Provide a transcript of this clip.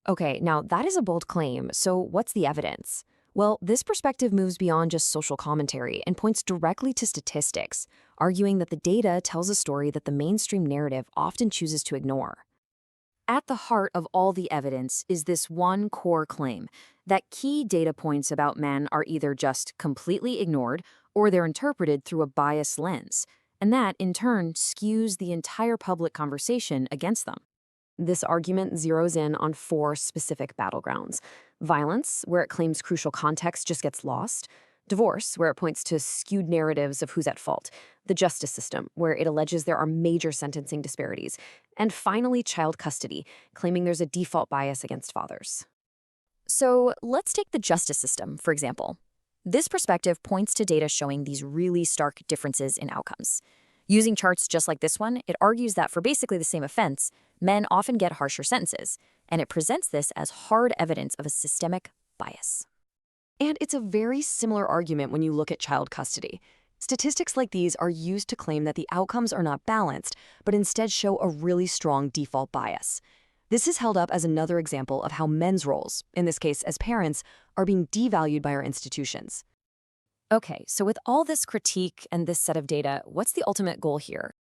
Okay, now that is a bold claim, so what's the evidence? Well, this perspective moves beyond just social commentary and points directly to statistics, arguing that the data tells a story that the mainstream narrative often chooses to ignore. At the heart of all the evidence is this one core claim that key data points about men are either just completely ignored or they're interpreted through a biased lens, and that, in turn, skews the entire public conversation against them. This argument zeroes in on four specific battlegrounds: violence, where it claims crucial context just gets lost; divorce, where it points to skewed narratives of who's at fault; the justice system, where it alleges there are major sentencing disparities; and finally, child custody, claiming there's a default bias against fathers. So let's take the justice system, for example. This perspective points to data showing these really stark differences in outcomes. Using charts just like this one, it argues that for basically the same offense, men often get harsher sentences, and it presents this as hard evidence of a systemic bias. And it's a very similar argument when you look at child custody. Statistics like these are used to claim that the outcomes are not balanced, but instead show a really strong default bias. This is held up as another example of how men's roles, in this case as parents, are being devalued by our institutions. Okay, so with all this critique and this set of data, what's the ultimate goal here?